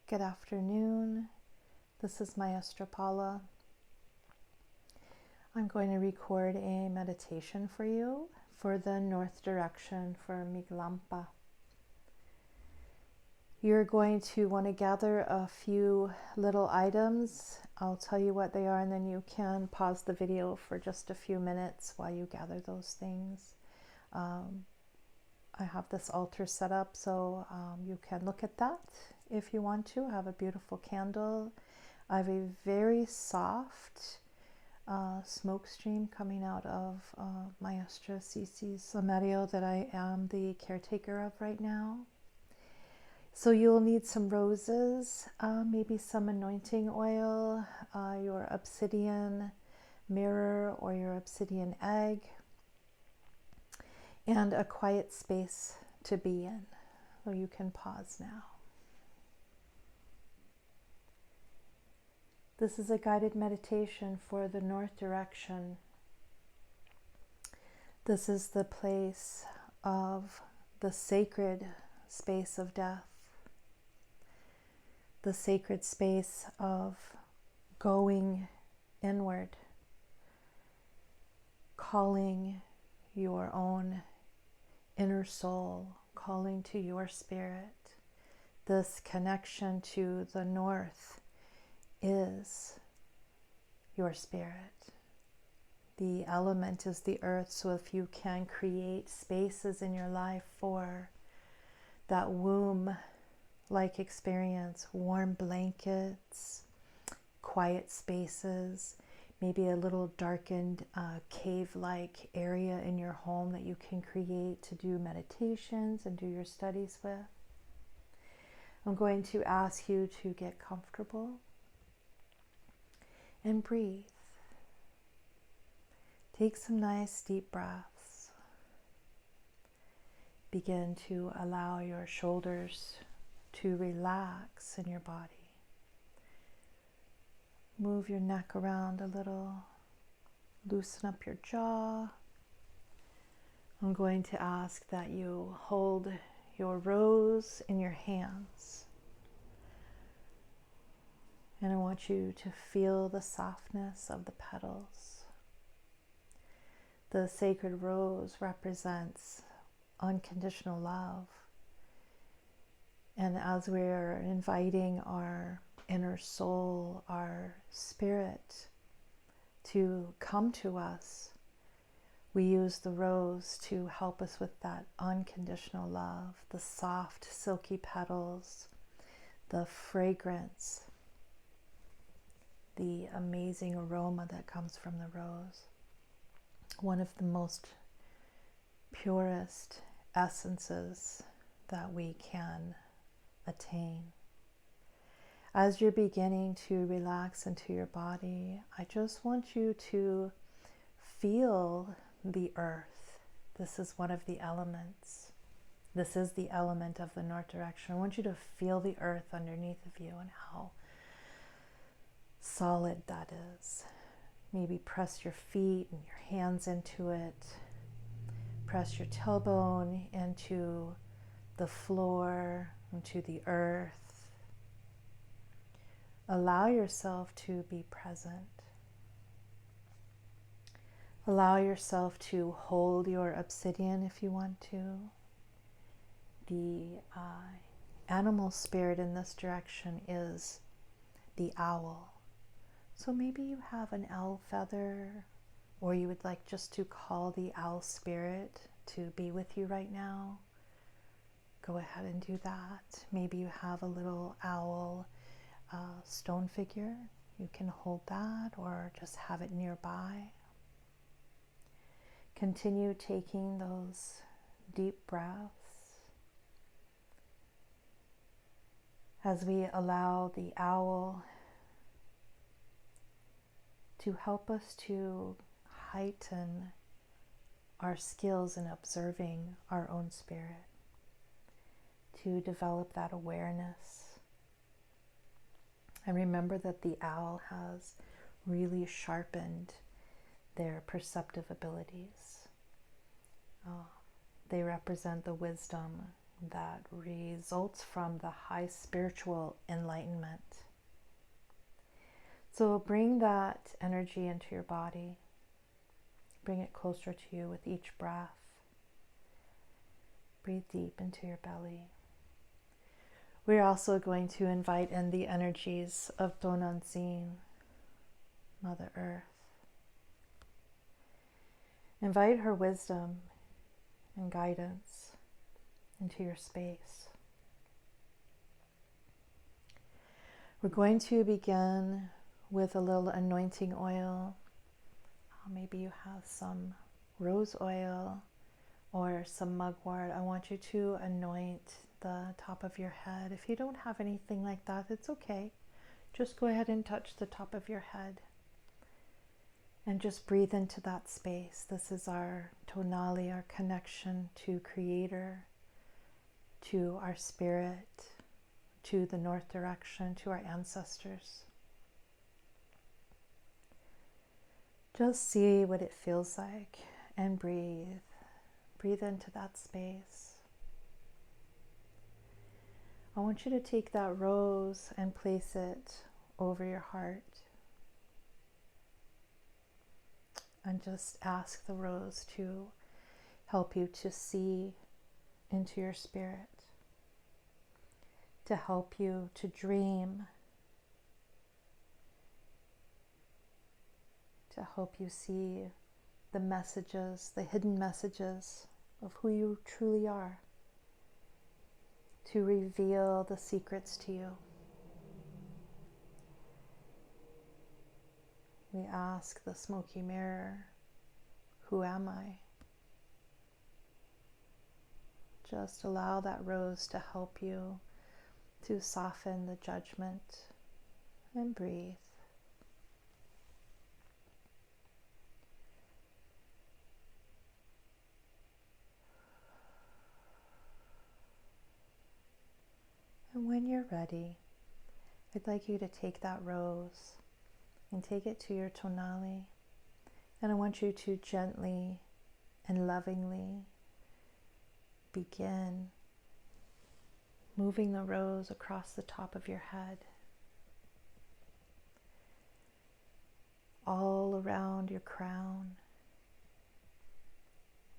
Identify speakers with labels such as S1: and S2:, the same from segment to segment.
S1: Good afternoon. This is Maestra Paula. I'm going to record a meditation for you for the north direction for Miglampa. You're going to want to gather a few little items. I'll tell you what they are, and then you can pause the video for just a few minutes while you gather those things. I have this altar set up, so you can look at that if you want to. I have a beautiful candle. I have a very soft smoke stream coming out of Maestra Cici's Somerio that I am the caretaker of right now. So you'll need some roses, maybe some anointing oil, your obsidian mirror or your obsidian egg, and a quiet space to be in. So you can pause now. This is a guided meditation for the north direction. This is the place of the sacred space of death, the sacred space of going inward, calling your own inner soul, calling to your spirit. This connection to the north is your spirit. The element is the earth, so if you can create spaces in your life for that womb-like experience, warm blankets, quiet spaces, maybe a little darkened cave-like area in your home that you can create to do meditations and do your studies with. I'm going to ask you to get comfortable and breathe. Take some nice deep breaths. Begin to allow your shoulders to relax in your body. Move your neck around a little. Loosen up your jaw. I'm going to ask that you hold your rose in your hands. And I want you to feel the softness of the petals. The sacred rose represents unconditional love. And as we are inviting our inner soul, our spirit to come to us, we use the rose to help us with that unconditional love, the soft, silky petals, the fragrance, the amazing aroma that comes from the rose. One of the most purest essences that we can attain. As you're beginning to relax into your body, I just want you to feel the earth. This is one of the elements. This is the element of the north direction. I want you to feel the earth underneath of you and how solid that is. Maybe press your feet and your hands into it. Press your tailbone into the floor, into the earth. Allow yourself to be present. Allow yourself to hold your obsidian if you want to. The animal spirit in this direction is the owl. So maybe you have an owl feather, or you would like just to call the owl spirit to be with you right now. Go ahead and do that. Maybe you have a little owl stone figure. You can hold that or just have it nearby. Continue taking those deep breaths as we allow the owl to help us to heighten our skills in observing our own spirit, to develop that awareness. And remember that the owl has really sharpened their perceptive abilities. They represent the wisdom, that results from the high spiritual enlightenment. So bring that energy into your body. Bring it closer to you with each breath. Breathe deep into your belly. We're also going to invite in the energies of Tonantzin, Mother Earth. Invite her wisdom and guidance into your space. We're going to begin with a little anointing oil. Maybe you have some rose oil or some mugwort. I want you to anoint the top of your head. If you don't have anything like that, it's okay. Just go ahead and touch the top of your head and just breathe into that space. This is our tonali, our connection to Creator, to our spirit, to the north direction, to our ancestors. Just see what it feels like and breathe. Breathe into that space. I want you to take that rose and place it over your heart. And just ask the rose to help you to see into your spirit, to help you to dream, to help you see the messages, the hidden messages of who you truly are, to reveal the secrets to you. We ask the smoky mirror, who am I? Just allow that rose to help you to soften the judgment and breathe. And when you're ready, I'd like you to take that rose and take it to your tonali. And I want you to gently and lovingly begin moving the rose across the top of your head, all around your crown,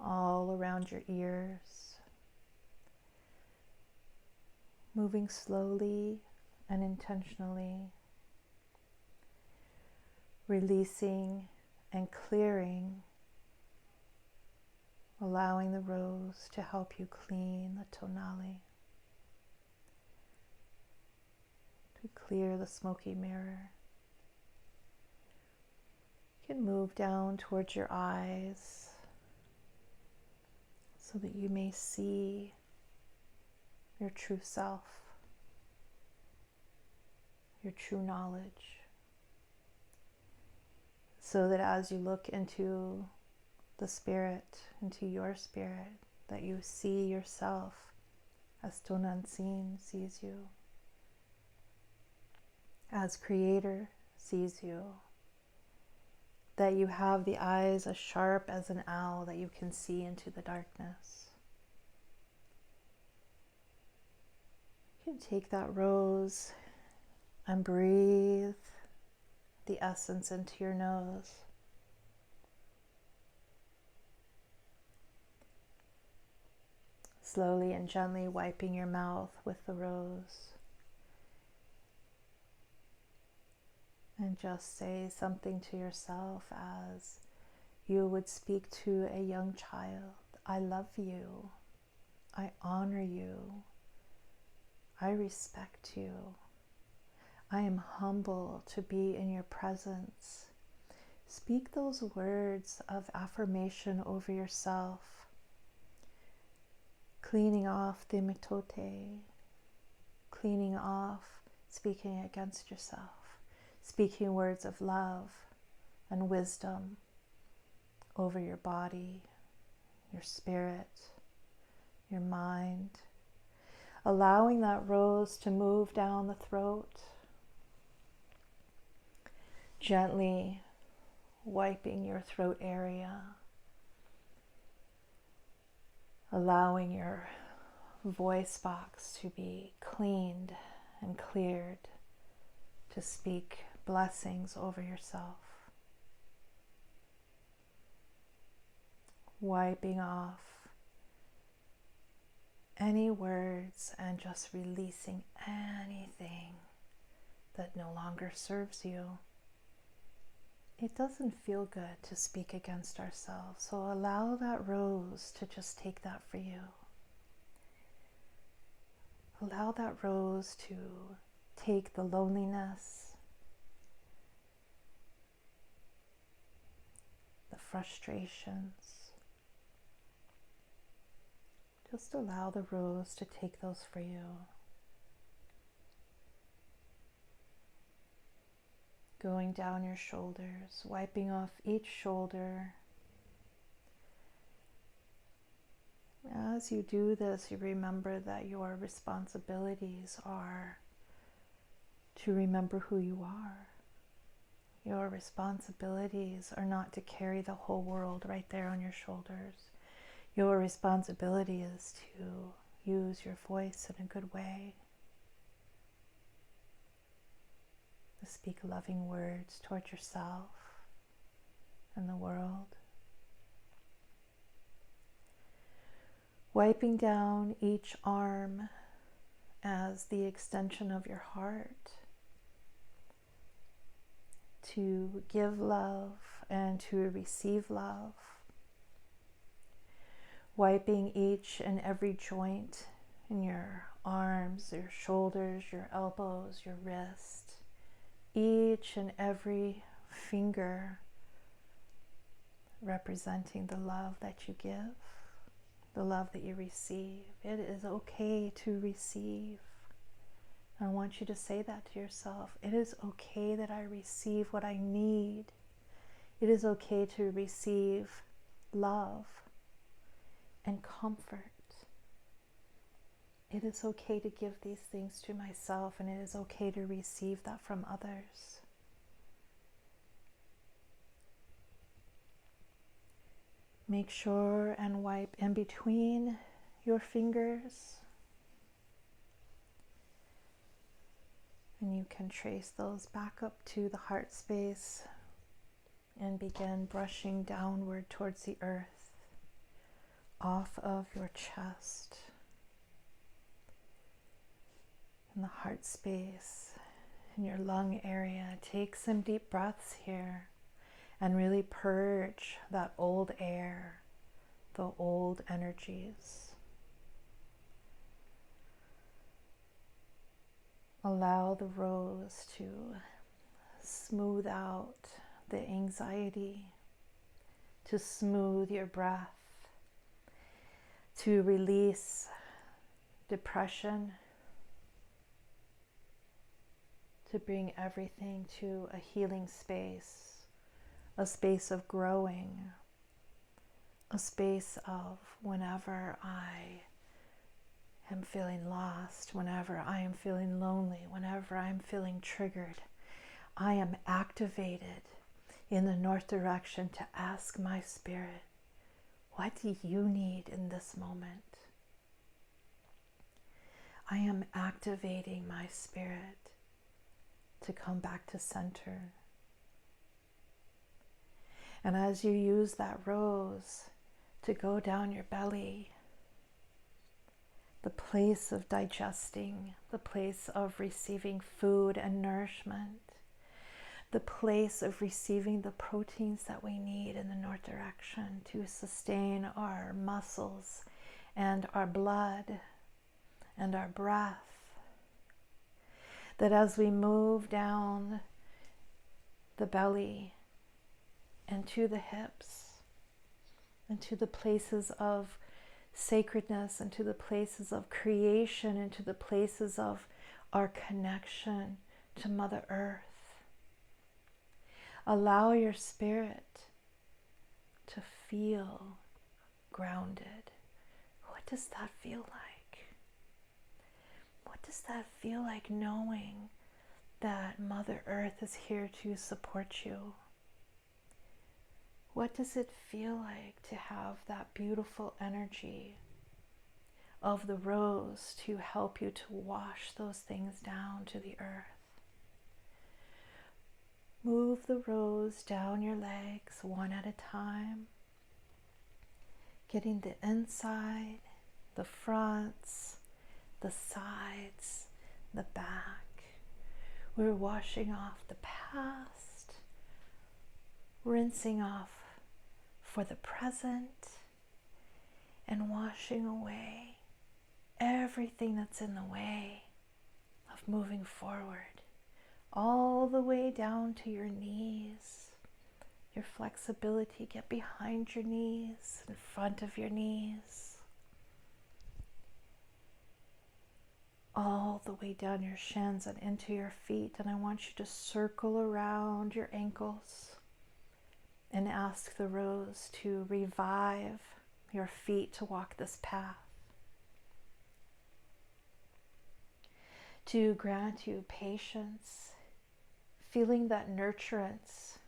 S1: all around your ears, moving slowly and intentionally, releasing and clearing, allowing the rose to help you clean the tonali, to clear the smoky mirror. You can move down towards your eyes so that you may see your true self, your true knowledge, so that as you look into the spirit, into your spirit, that you see yourself as Tonantzin sees you, as Creator sees you, that you have the eyes as sharp as an owl, that you can see into the darkness. You can take that rose and breathe the essence into your nose. Slowly and gently wiping your mouth with the rose. And just say something to yourself as you would speak to a young child. I love you. I honor you. I respect you. I am humble to be in your presence. Speak those words of affirmation over yourself, cleaning off the mitote, cleaning off speaking against yourself, speaking words of love and wisdom over your body, your spirit, your mind, allowing that rose to move down the throat, gently wiping your throat area, allowing your voice box to be cleaned and cleared to speak blessings over yourself. Wiping off any words and just releasing anything that no longer serves you. It doesn't feel good to speak against ourselves, so allow that rose to just take that for you. Allow that rose to take the loneliness, the frustrations. Just allow the rose to take those for you. Going down your shoulders, wiping off each shoulder. As you do this, you remember that your responsibilities are to remember who you are. Your responsibilities are not to carry the whole world right there on your shoulders. Your responsibility is to use your voice in a good way, to speak loving words towards yourself and the world. Wiping down each arm as the extension of your heart to give love and to receive love. Wiping each and every joint in your arms, your shoulders, your elbows, your wrist, each and every finger representing the love that you give, the love that you receive. It is okay to receive. I want you to say that to yourself. It is okay that I receive what I need. It is okay to receive love and comfort. It is okay to give these things to myself, and it is okay to receive that from others. Make sure and wipe in between your fingers. And you can trace those back up to the heart space and begin brushing downward towards the earth, off of your chest, in the heart space, in your lung area. Take some deep breaths here and really purge that old air, the old energies. Allow the rose to smooth out the anxiety, to smooth your breath, to release depression, to bring everything to a healing space, a space of growing, a space of whenever I am feeling lost, whenever I am feeling lonely, whenever I'm feeling triggered, I am activated in the north direction to ask my spirit, what do you need in this moment? I am activating my spirit to come back to center. And as you use that rose to go down your belly, the place of digesting, the place of receiving food and nourishment, the place of receiving the proteins that we need in the north direction to sustain our muscles and our blood and our breath. That as we move down the belly and to the hips and to the places of sacredness and to the places of creation and to the places of our connection to Mother Earth, allow your spirit to feel grounded. What does that feel like? What does that feel like knowing that Mother Earth is here to support you? What does it feel like to have that beautiful energy of the rose to help you to wash those things down to the earth. Move the rose down your legs one at a time, getting the inside, the fronts, the sides, the back. We're washing off the past, rinsing off for the present, and washing away everything that's in the way of moving forward, all the way down to your knees. Your flexibility, get behind your knees, in front of your knees, all the way down your shins and into your feet. And I want you to circle around your ankles and ask the rose to revive your feet to walk this path, to grant you patience, feeling that nurturance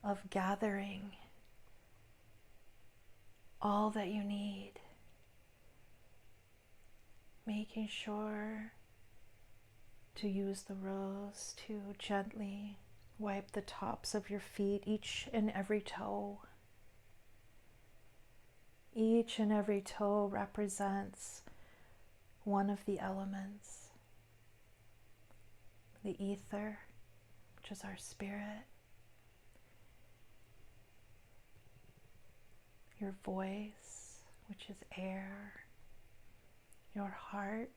S1: of gathering all that you need, making sure to use the rose to gently wipe the tops of your feet, each and every toe. Each and every toe represents one of the elements. The ether, which is our spirit. Your voice, which is air. Your heart,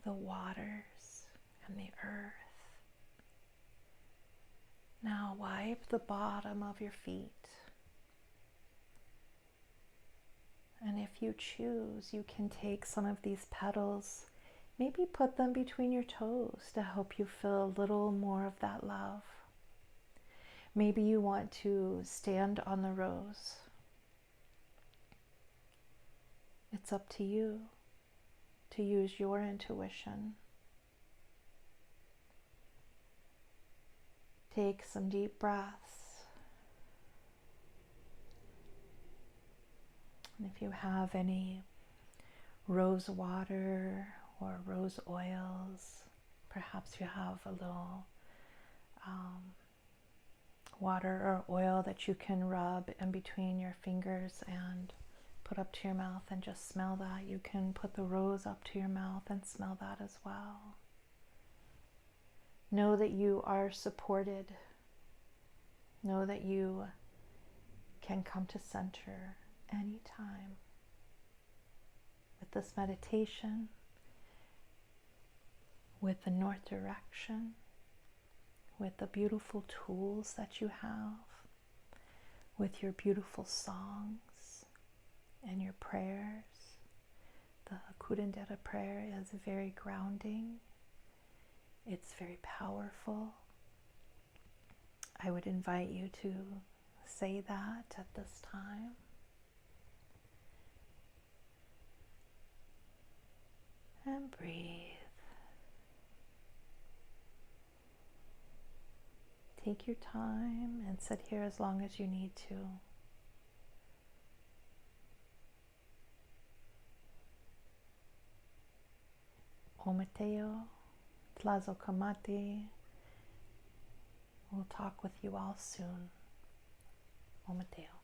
S1: the waters, and the earth. Now wipe the bottom of your feet. And if you choose, you can take some of these petals, maybe put them between your toes to help you feel a little more of that love. Maybe you want to stand on the rose. It's up to you to use your intuition. Take some deep breaths. And if you have any rose water or rose oils, perhaps you have a little water or oil that you can rub in between your fingers and put up to your mouth and just smell that. You can put the rose up to your mouth and smell that as well. Know that you are supported. Know that you can come to center anytime. With this meditation, with the north direction, with the beautiful tools that you have, with your beautiful songs and your prayers. The Curandera prayer is very grounding. It's very powerful. I would invite you to say that at this time. And breathe. Take your time and sit here as long as you need to. Omateo, Tlazokamati. We'll talk with you all soon. Omateo.